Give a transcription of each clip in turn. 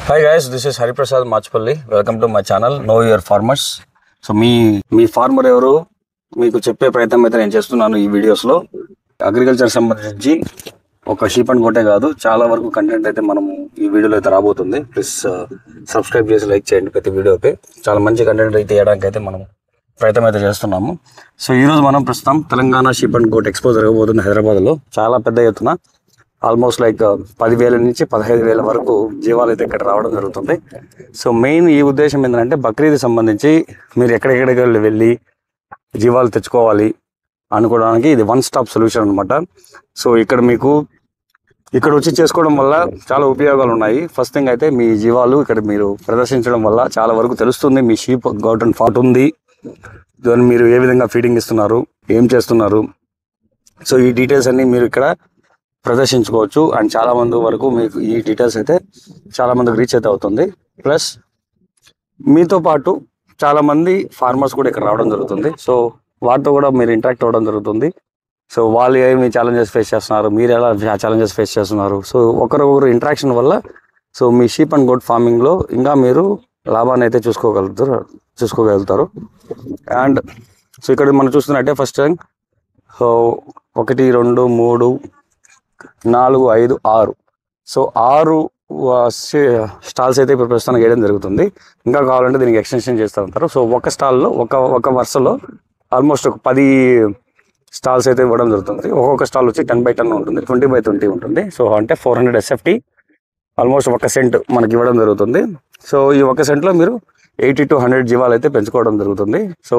Hi guys, this is Hariprasad Machpalli. Welcome to my channel Know Your Farmers. So మీ farmer ఎవరు మీకు చెప్పే ప్రయత్నం అయితే నేను చేస్తున్నాను ఈ వీడియోస్లో. అగ్రికల్చర్ సంబంధించి ఒక షీప్ అండ్ గోటే కాదు, చాలా వరకు కంటెంట్ అయితే మనం ఈ వీడియోలో అయితే రాబోతుంది. ప్లీజ్ సబ్స్క్రైబ్ చేసి లైక్ చేయండి ప్రతి వీడియోకి. చాలా మంచి కంటెంట్ అయితే ఇవ్వడానికి అయితే మనం ప్రయత్నం అయితే చేస్తున్నాము. సో ఈరోజు మనం ప్రస్తుతం Telangana sheep and goat expo జరగబోతుంది హైదరాబాద్లో. చాలా పెద్ద ఎత్తున ఆల్మోస్ట్ లైక్ 10,000 నుంచి 15,000 వరకు జీవాలు అయితే ఇక్కడ రావడం జరుగుతుంది. సో మెయిన్ ఈ ఉద్దేశం ఏంటంటే బక్రీద్ సంబంధించి మీరు ఎక్కడెక్కడికి వెళ్ళి జీవాలు తెచ్చుకోవాలి అనుకోవడానికి ఇది వన్ స్టాప్ సొల్యూషన్ అనమాట. సో ఇక్కడ వచ్చి చేసుకోవడం వల్ల చాలా ఉపయోగాలు ఉన్నాయి. ఫస్ట్ థింగ్ అయితే మీ జీవాలు ఇక్కడ మీరు ప్రదర్శించడం వల్ల చాలా వరకు తెలుస్తుంది మీ షీప్ గౌట్ అండ్ ఫాట్ ఉంది, దాన్ని మీరు ఏ విధంగా ఫీడింగ్ ఇస్తున్నారు, ఏం చేస్తున్నారు. సో ఈ డీటెయిల్స్ అన్నీ మీరు ఇక్కడ ప్రదర్శించుకోవచ్చు. అండ్ చాలా మంది వరకు మీకు ఈ డీటెయిల్స్ అయితే చాలా మందికి రీచ్ అయితే అవుతుంది. ప్లస్ మీతో పాటు చాలా మంది ఫార్మర్స్ కూడా ఇక్కడ రావడం జరుగుతుంది. సో వాటితో కూడా మీరు ఇంటరాక్ట్ అవ్వడం జరుగుతుంది. సో వాళ్ళు ఏమి ఛాలెంజెస్ ఫేస్ చేస్తున్నారు, మీరు ఎలా ఛాలెంజెస్ ఫేస్ చేస్తున్నారు. సో ఒకరొకరు ఇంటరాక్షన్ వల్ల సో మీ షీప్ అండ్ గోట్ ఫార్మింగ్లో ఇంకా మీరు లాభాన్ని అయితే చూసుకోగలుగుతారు. అండ్ సో ఇక్కడ మనం చూస్తున్నట్టే ఫస్ట్ టైం 1 2 3 4 5 6 సో 6 స్టాల్స్ అయితే ఇప్పుడు ప్రస్తుతానికి వేయడం జరుగుతుంది. ఇంకా కావాలంటే దీనికి ఎక్స్టెన్షన్ చేస్తూ ఉంటారు. సో ఒక స్టాల్లో ఒక వరుసలో ఆల్మోస్ట్ ఒక 10 స్టాల్స్ అయితే ఇవ్వడం జరుగుతుంది. ఒక్కొక్క స్టాల్ వచ్చి 10x10 ఉంటుంది, 20x20 ఉంటుంది. సో అంటే 400 SFT ఆల్మోస్ట్ 1 సెంట్ మనకి ఇవ్వడం జరుగుతుంది. సో ఈ 1 సెంట్లో మీరు 80 to 100 జీవాలు అయితే పెంచుకోవడం జరుగుతుంది. సో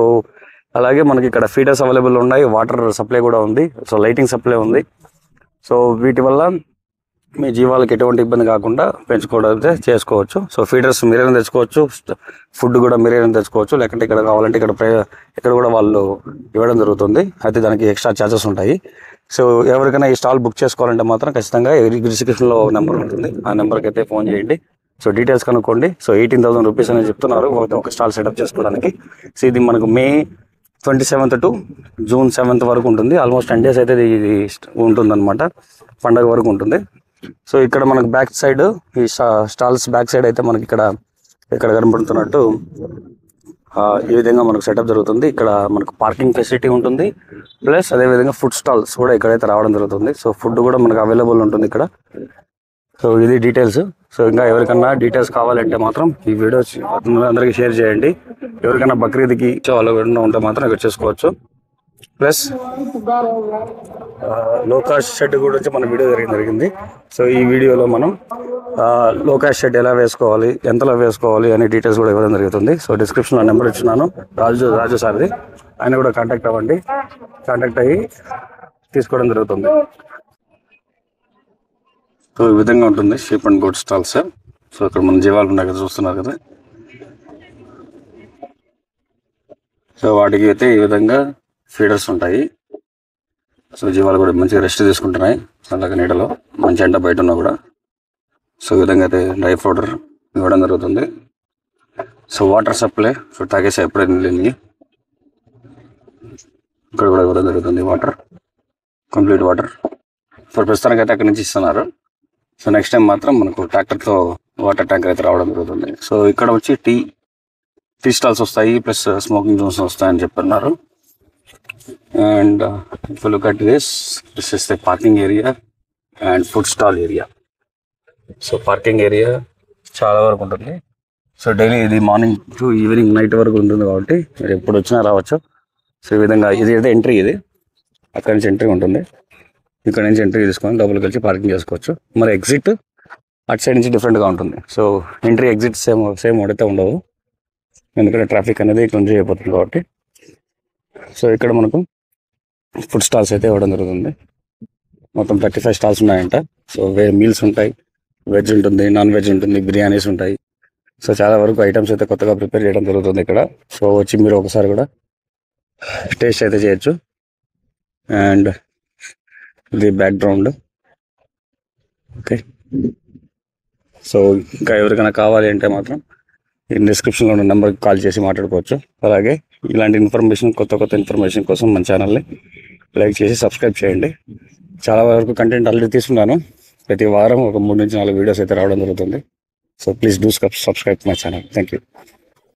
అలాగే మనకి ఇక్కడ ఫీడర్స్ అవైలబుల్ ఉన్నాయి, వాటర్ సప్లై కూడా ఉంది, సో లైటింగ్ సప్లై ఉంది. సో వీటి వల్ల మీ జీవాలకు ఎటువంటి ఇబ్బంది కాకుండా పెంచుకోవడం అయితే చేసుకోవచ్చు. సో ఫీడర్స్ మీరైనా తెచ్చుకోవచ్చు, ఫుడ్ కూడా మీరైనా తెచ్చుకోవచ్చు, లేకుంటే ఇక్కడ కావాలంటే ఇక్కడ కూడా వాళ్ళు ఇవ్వడం జరుగుతుంది. అయితే దానికి ఎక్స్ట్రా ఛార్జెస్ ఉంటాయి. సో ఎవరికైనా ఈ స్టాల్ బుక్ చేసుకోవాలంటే మాత్రం ఖచ్చితంగా డిస్క్రిప్షన్లో నెంబర్ ఉంటుంది, ఆ నెంబర్కి అయితే ఫోన్ చేయండి. సో డీటెయిల్స్ కనుక్కోండి. సో 18,000 రూపీస్ అనేది చెప్తున్నారు ఒక స్టాల్ సెటప్ చేసుకోవడానికి. సో ఇది మనకు May 27th to June 7th వరకు ఉంటుంది. ఆల్మోస్ట్ 10 days అయితే ఇది ఉంటుందన్నమాట, పండగ వరకు ఉంటుంది. సో ఇక్కడ మనకు బ్యాక్ సైడ్ ఈ స్టాల్స్ బ్యాక్ సైడ్ అయితే మనకి ఇక్కడ కనబడుతున్నట్టు ఈ విధంగా మనకు సెటప్ జరుగుతుంది. ఇక్కడ మనకు పార్కింగ్ ఫెసిలిటీ ఉంటుంది, ప్లస్ అదేవిధంగా ఫుడ్ స్టాల్స్ కూడా ఇక్కడైతే రావడం జరుగుతుంది. సో ఫుడ్ కూడా మనకు అవైలబుల్ ఉంటుంది ఇక్కడ. సో ఇది డీటెయిల్స్. సో ఇంకా ఎవరికన్నా డీటెయిల్స్ కావాలంటే మాత్రం ఈ వీడియో అందరికీ షేర్ చేయండి. ఎవరికైనా బక్రీద్కి వాళ్ళు ఎవరైనా ఉంటే మాత్రం ఇక్కడ చేసుకోవచ్చు. ప్లస్ లో కాస్ట్ షెడ్ గురించి మన వీడియో జరిగింది. సో ఈ వీడియోలో మనం లో కాస్ట్ షెడ్ ఎలా వేసుకోవాలి, ఎంతలో వేసుకోవాలి అనే డీటెయిల్స్ కూడా ఇవ్వడం జరుగుతుంది. సో డిస్క్రిప్షన్లో నెంబర్ ఇచ్చినాను, రాజు సార్ది, ఆయన కూడా కాంటాక్ట్ అవ్వండి. కాంటాక్ట్ అయ్యి తీసుకోవడం జరుగుతుంది. సో ఈ విధంగా ఉంటుంది sheep and goat stalls. So ఇక్కడ మన జీవాలు ఉన్నాయి కదా, చూస్తున్నారు కదా. సో వాటికి అయితే ఈ విధంగా ఫీడర్స్ ఉంటాయి. సో జీవాలు కూడా మంచిగా రెస్ట్ తీసుకుంటున్నాయి అలాగే నీడలో, మంచి ఎండ బయట ఉన్నా కూడా. సో ఈ విధంగా అయితే డ్రై పౌడర్ ఇవ్వడం జరుగుతుంది. సో వాటర్ సప్లై, సో తాగేసి ఎప్పుడైనా లేని ఇక్కడ కూడా ఇవ్వడం జరుగుతుంది. Water, complete water. సో ప్రస్తుతానికి అయితే అక్కడి నుంచి ఇస్తున్నారు. సో నెక్స్ట్ టైం మాత్రం మనకు ట్రాక్టర్తో వాటర్ ట్యాంకర్ అయితే రావడం జరుగుతుంది. సో ఇక్కడ వచ్చి టీ స్టాల్స్ వస్తాయి, ప్లస్ స్మోకింగ్ జోన్స్ వస్తాయని చెప్తున్నారు. And if you look at this is the parking area and food stall area. So parking area చాలా వరకు ఉంటుంది. సో డైలీ ఇది మార్నింగ్ టు ఈవినింగ్ నైట్ వరకు ఉంటుంది కాబట్టి మీరు ఎప్పుడు వచ్చినా రావచ్చు. సో ఈ విధంగా ఇది అయితే ఎంట్రీ, ఇది అక్కడి నుంచి ఎంట్రీ ఉంటుంది. ఇక్కడ నుంచి ఎంట్రీ తీసుకొని లోపలికి వచ్చి పార్కింగ్ చేసుకోవచ్చు. మరి ఎగ్జిట్ అటు సైడ్ నుంచి డిఫరెంట్గా ఉంటుంది. సో ఎంట్రీ ఎగ్జిట్ సేమ్ ఒకటైతే ఉండవు, ఎందుకంటే ట్రాఫిక్ అనేది ఇక్కడ నుంచి అయిపోతుంది కాబట్టి. సో ఇక్కడ మనకు ఫుడ్ స్టాల్స్ అయితే ఇవ్వడం జరుగుతుంది. మొత్తం 35 స్టాల్స్ ఉన్నాయంట. సో మీల్స్ ఉంటాయి, వెజ్ ఉంటుంది, నాన్ వెజ్ ఉంటుంది, బిర్యానీస్ ఉంటాయి. సో చాలా వరకు ఐటమ్స్ అయితే కొత్తగా ప్రిపేర్ చేయడం జరుగుతుంది ఇక్కడ. సో వచ్చి మీరు ఒకసారి కూడా టేస్ట్ అయితే చేయొచ్చు. అండ్ ఇది బ్యాక్గ్రౌండ్. ఓకే, సో ఇంకా ఎవరికైనా కావాలి అంటే మాత్రం ఈ డిస్క్రిప్షన్లో ఉన్న నెంబర్కి కాల్ చేసి మాట్లాడుకోవచ్చు. అలాగే ఇలాంటి ఇన్ఫర్మేషన్, కొత్త ఇన్ఫర్మేషన్ కోసం మన ఛానల్ని లైక్ చేసి సబ్స్క్రైబ్ చేయండి. చాలా వరకు కంటెంట్ ఆల్రెడీ తీసుకున్నాను. ప్రతి వారం ఒక 3 నుంచి 4 వీడియోస్ అయితే రావడం జరుగుతుంది. So please do subscribe to my channel. Thank you.